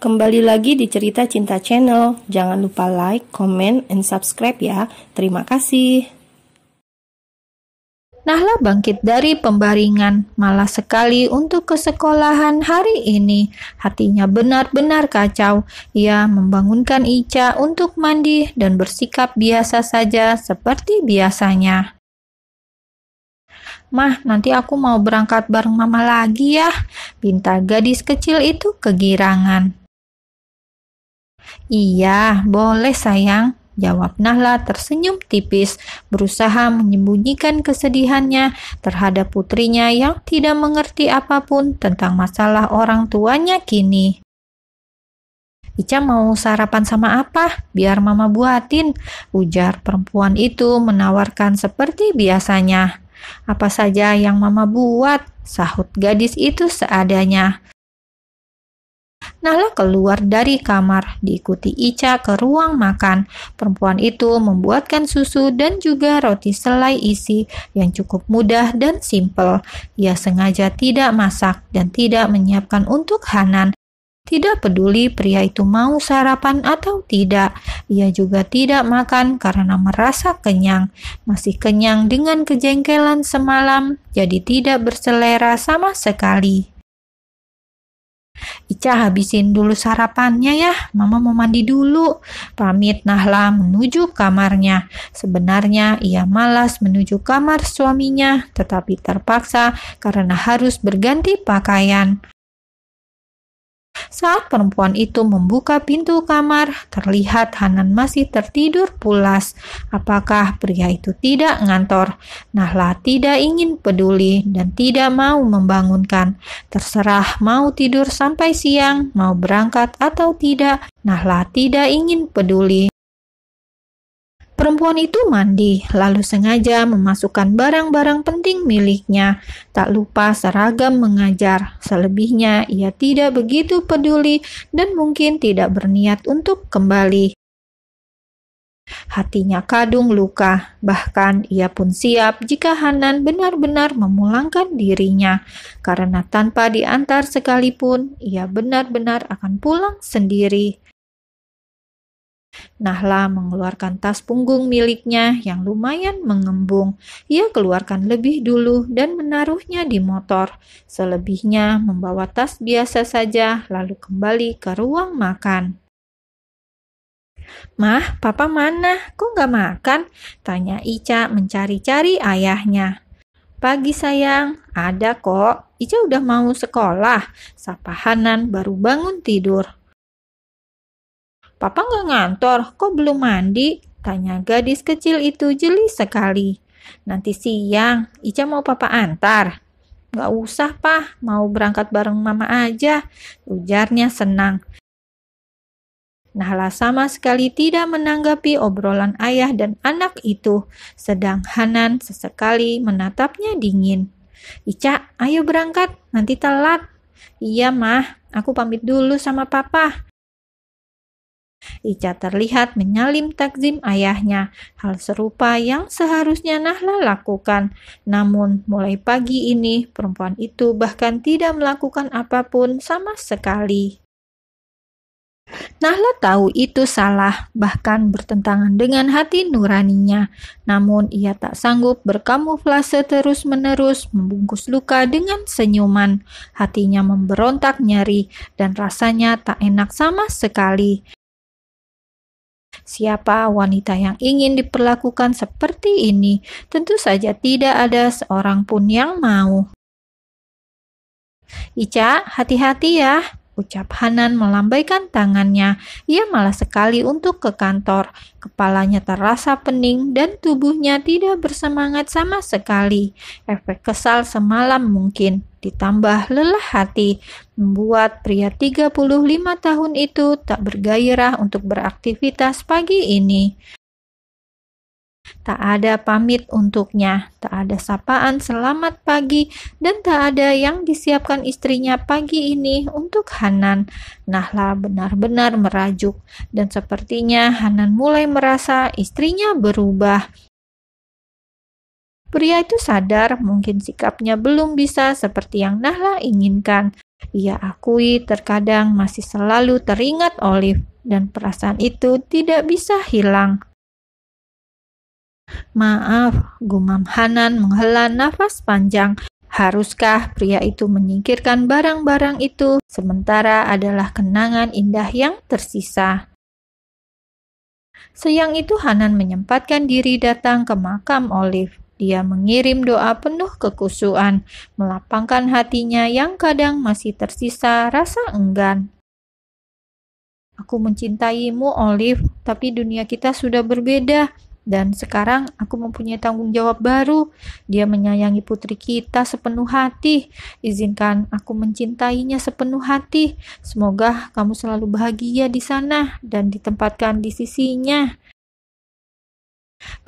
Kembali lagi di Cerita Cinta Channel. Jangan lupa like, comment, and subscribe ya. Terima kasih. Nahla bangkit dari pembaringan, malas sekali untuk ke sekolahan hari ini. Hatinya benar-benar kacau. Ia membangunkan Ica untuk mandi dan bersikap biasa saja seperti biasanya. "Mah, nanti aku mau berangkat bareng mama lagi ya," pinta gadis kecil itu kegirangan. "Iya, boleh sayang," jawab Nahla tersenyum tipis, berusaha menyembunyikan kesedihannya terhadap putrinya yang tidak mengerti apapun tentang masalah orang tuanya kini. "Ica mau sarapan sama apa? Biar mama buatin," ujar perempuan itu menawarkan seperti biasanya. "Apa saja yang mama buat," sahut gadis itu seadanya. Nahla keluar dari kamar, diikuti Ica ke ruang makan. Perempuan itu membuatkan susu dan juga roti selai isi yang cukup mudah dan simpel. Ia sengaja tidak masak dan tidak menyiapkan untuk Hanan. Tidak peduli pria itu mau sarapan atau tidak, ia juga tidak makan karena merasa kenyang. Masih kenyang dengan kejengkelan semalam, jadi tidak berselera sama sekali. "Ica, habisin dulu sarapannya ya, mama mau mandi dulu," pamit Nahla menuju kamarnya. Sebenarnya ia malas menuju kamar suaminya, tetapi terpaksa karena harus berganti pakaian. Saat perempuan itu membuka pintu kamar, terlihat Hanan masih tertidur pulas. Apakah pria itu tidak ngantor? Nahla tidak ingin peduli dan tidak mau membangunkan. Terserah mau tidur sampai siang, mau berangkat atau tidak, Nahla tidak ingin peduli. Perempuan itu mandi, lalu sengaja memasukkan barang-barang penting miliknya. Tak lupa seragam mengajar. Selebihnya ia tidak begitu peduli dan mungkin tidak berniat untuk kembali. Hatinya kadung luka, bahkan ia pun siap jika Hanan benar-benar memulangkan dirinya. Karena tanpa diantar sekalipun, ia benar-benar akan pulang sendiri. Nahla mengeluarkan tas punggung miliknya yang lumayan mengembung. Ia keluarkan lebih dulu dan menaruhnya di motor. Selebihnya membawa tas biasa saja lalu kembali ke ruang makan. "Mah, papa mana? Kok gak makan?" tanya Ica mencari-cari ayahnya. "Pagi sayang, ada kok. Ica udah mau sekolah," sapa Hanan baru bangun tidur. "Papa nggak ngantor, kok belum mandi?" tanya gadis kecil itu jeli sekali. "Nanti siang, Ica mau papa antar." "Nggak usah, Pak, mau berangkat bareng mama aja," ujarnya senang. Nahla sama sekali tidak menanggapi obrolan ayah dan anak itu, sedang Hanan sesekali menatapnya dingin. "Ica, ayo berangkat, nanti telat." "Iya, Mah, aku pamit dulu sama papa." Ica terlihat menyalin takzim ayahnya, hal serupa yang seharusnya Nahla lakukan. Namun, mulai pagi ini, perempuan itu bahkan tidak melakukan apapun sama sekali. Nahla tahu itu salah, bahkan bertentangan dengan hati nuraninya. Namun, ia tak sanggup berkamuflase terus-menerus membungkus luka dengan senyuman. Hatinya memberontak nyeri, dan rasanya tak enak sama sekali. Siapa wanita yang ingin diperlakukan seperti ini? Tentu saja tidak ada seorang pun yang mau. "Ica, hati-hati ya," ucap Hanan melambaikan tangannya. Ia malas sekali untuk ke kantor. Kepalanya terasa pening dan tubuhnya tidak bersemangat sama sekali. Efek kesal semalam mungkin, ditambah lelah hati, membuat pria 35 tahun itu tak bergairah untuk beraktivitas pagi ini. Tak ada pamit untuknya, tak ada sapaan selamat pagi, dan tak ada yang disiapkan istrinya pagi ini untuk Hanan. Nahla benar-benar merajuk, dan sepertinya Hanan mulai merasa istrinya berubah. Pria itu sadar mungkin sikapnya belum bisa seperti yang Nahla inginkan. Ia akui terkadang masih selalu teringat Olive, dan perasaan itu tidak bisa hilang. Maaf, gumam Hanan menghela nafas panjang. Haruskah pria itu menyingkirkan barang-barang itu, sementara adalah kenangan indah yang tersisa? Siang itu Hanan menyempatkan diri datang ke makam Olive. Dia mengirim doa penuh kekhusyuan, melapangkan hatinya yang kadang masih tersisa rasa enggan. Aku mencintaimu, Olive, tapi dunia kita sudah berbeda. Dan sekarang aku mempunyai tanggung jawab baru. Dia menyayangi putri kita sepenuh hati. Izinkan aku mencintainya sepenuh hati. Semoga kamu selalu bahagia di sana dan ditempatkan di sisinya.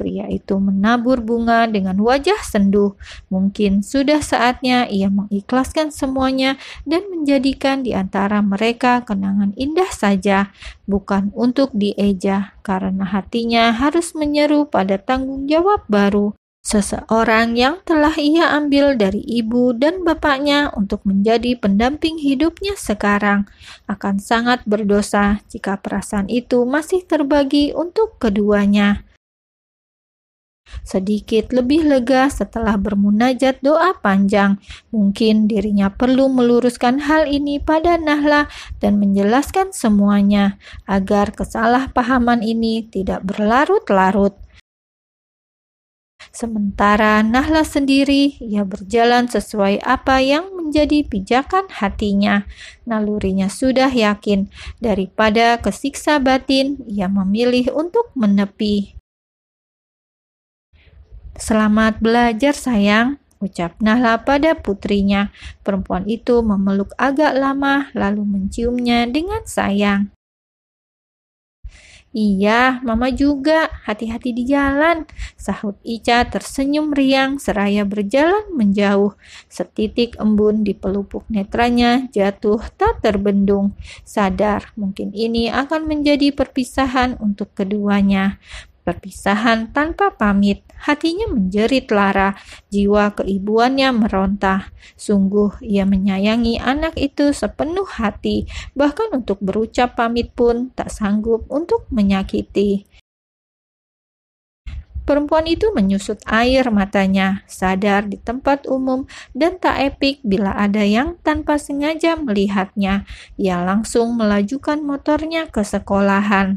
Pria itu menabur bunga dengan wajah sendu. Mungkin sudah saatnya ia mengikhlaskan semuanya dan menjadikan di antara mereka kenangan indah saja, bukan untuk dieja, karena hatinya harus menyeru pada tanggung jawab baru. Seseorang yang telah ia ambil dari ibu dan bapaknya untuk menjadi pendamping hidupnya sekarang akan sangat berdosa jika perasaan itu masih terbagi untuk keduanya. Sedikit lebih lega setelah bermunajat doa panjang. Mungkin dirinya perlu meluruskan hal ini pada Nahla dan menjelaskan semuanya agar kesalahpahaman ini tidak berlarut-larut. Sementara Nahla sendiri, ia berjalan sesuai apa yang menjadi pijakan hatinya. Nalurinya sudah yakin, daripada kesiksa batin, ia memilih untuk menepi. Selamat belajar sayang, ucap Nahla pada putrinya. Perempuan itu memeluk agak lama lalu menciumnya dengan sayang. Iya, Mama juga. Hati-hati di jalan, sahut Ica tersenyum riang seraya berjalan menjauh. Setitik embun di pelupuk netranya jatuh tak terbendung. Sadar, mungkin ini akan menjadi perpisahan untuk keduanya. Perpisahan tanpa pamit, hatinya menjerit lara, jiwa keibuannya meronta. Sungguh ia menyayangi anak itu sepenuh hati, bahkan untuk berucap pamit pun tak sanggup untuk menyakiti. Perempuan itu menyusut air matanya, sadar di tempat umum dan tak epik bila ada yang tanpa sengaja melihatnya. Ia langsung melajukan motornya ke sekolahan.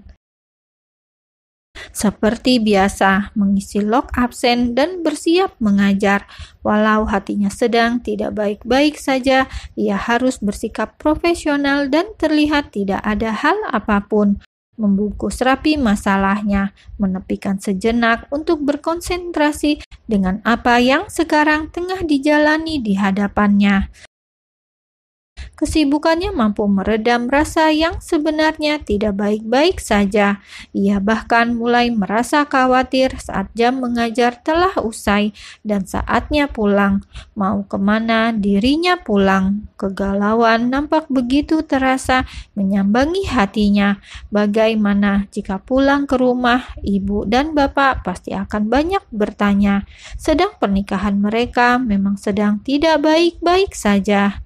Seperti biasa, mengisi log absen dan bersiap mengajar. Walau hatinya sedang tidak baik-baik saja, ia harus bersikap profesional dan terlihat tidak ada hal apapun. Membungkus rapi masalahnya, menepikan sejenak untuk berkonsentrasi dengan apa yang sekarang tengah dijalani di hadapannya. Kesibukannya mampu meredam rasa yang sebenarnya tidak baik-baik saja. Ia bahkan mulai merasa khawatir saat jam mengajar telah usai dan saatnya pulang. Mau kemana dirinya pulang? Kegalauan nampak begitu terasa menyambangi hatinya. Bagaimana jika pulang ke rumah, ibu dan bapak pasti akan banyak bertanya. Sedang pernikahan mereka memang sedang tidak baik-baik saja.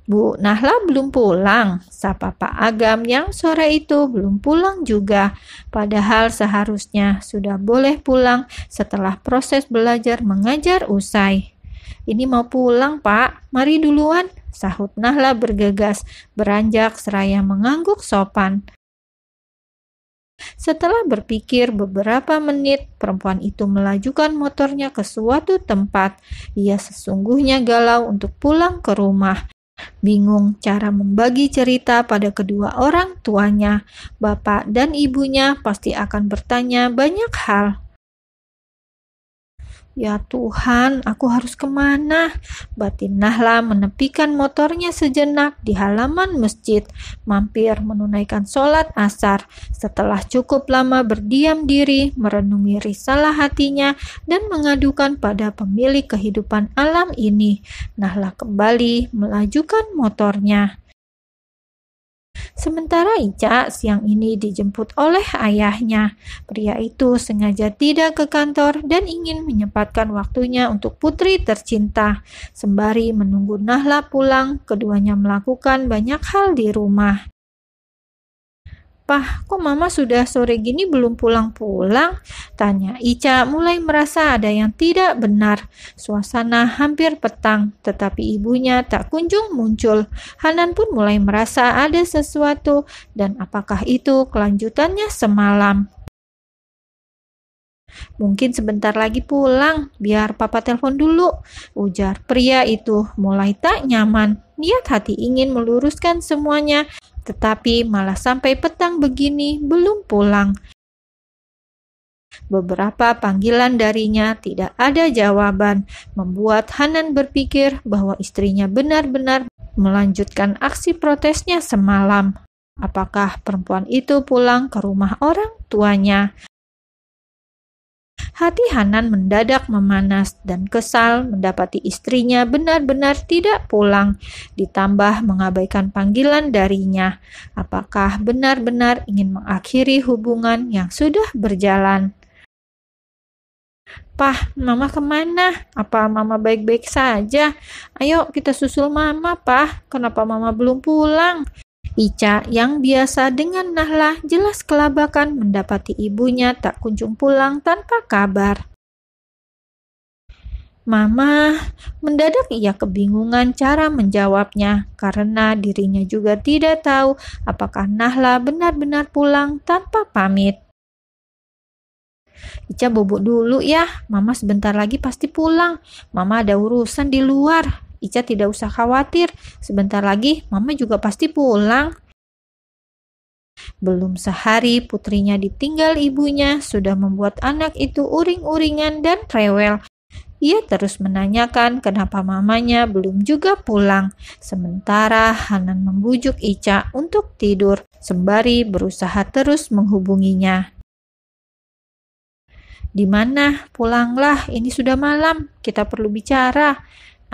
Bu Nahla belum pulang, sapa Pak Agam yang sore itu belum pulang juga. Padahal seharusnya sudah boleh pulang setelah proses belajar mengajar usai. Ini mau pulang, Pak. Mari duluan, sahut Nahla bergegas, beranjak seraya mengangguk sopan. Setelah berpikir beberapa menit, perempuan itu melajukan motornya ke suatu tempat. Ia sesungguhnya galau untuk pulang ke rumah. Bingung cara membagi cerita pada kedua orang tuanya. Bapak dan ibunya pasti akan bertanya banyak hal. Ya Tuhan, aku harus kemana? Batin Nahla menepikan motornya sejenak di halaman masjid, mampir menunaikan sholat asar. Setelah cukup lama berdiam diri, merenungi risalah hatinya, dan mengadukan pada pemilik kehidupan alam ini, Nahla kembali melajukan motornya. Sementara Ica siang ini dijemput oleh ayahnya. Pria itu sengaja tidak ke kantor dan ingin menyempatkan waktunya untuk putri tercinta. Sembari menunggu Nahla pulang, keduanya melakukan banyak hal di rumah. "Pah, kok mama sudah sore gini belum pulang-pulang?" tanya Ica, mulai merasa ada yang tidak benar. Suasana hampir petang, tetapi ibunya tak kunjung muncul. Hanan pun mulai merasa ada sesuatu, dan apakah itu kelanjutannya semalam? "Mungkin sebentar lagi pulang, biar papa telepon dulu," ujar pria itu, mulai tak nyaman. Niat hati ingin meluruskan semuanya, tetapi malah sampai petang begini belum pulang. Beberapa panggilan darinya tidak ada jawaban, membuat Hanan berpikir bahwa istrinya benar-benar melanjutkan aksi protesnya semalam. Apakah perempuan itu pulang ke rumah orang tuanya? Hati Hanan mendadak memanas dan kesal mendapati istrinya benar-benar tidak pulang, ditambah mengabaikan panggilan darinya. Apakah benar-benar ingin mengakhiri hubungan yang sudah berjalan? "Pah, mama kemana? Apa mama baik-baik saja? Ayo kita susul mama, Pah. Kenapa mama belum pulang?" Ica yang biasa dengan Nahla jelas kelabakan mendapati ibunya tak kunjung pulang tanpa kabar. "Mama," mendadak ia kebingungan cara menjawabnya karena dirinya juga tidak tahu apakah Nahla benar-benar pulang tanpa pamit. "Ica bobok dulu ya, mama sebentar lagi pasti pulang. Mama ada urusan di luar. Ica tidak usah khawatir, sebentar lagi mama juga pasti pulang." Belum sehari putrinya ditinggal ibunya sudah membuat anak itu uring-uringan dan rewel. Ia terus menanyakan kenapa mamanya belum juga pulang. Sementara Hanan membujuk Ica untuk tidur, sembari berusaha terus menghubunginya. "Di mana? Pulanglah, ini sudah malam, kita perlu bicara,"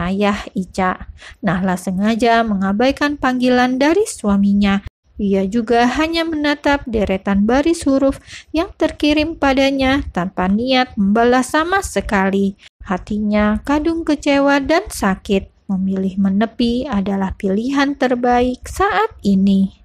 ayah Ica. Nahla sengaja mengabaikan panggilan dari suaminya. Ia juga hanya menatap deretan baris huruf yang terkirim padanya tanpa niat membalas sama sekali. Hatinya kadung kecewa dan sakit. Memilih menepi adalah pilihan terbaik saat ini.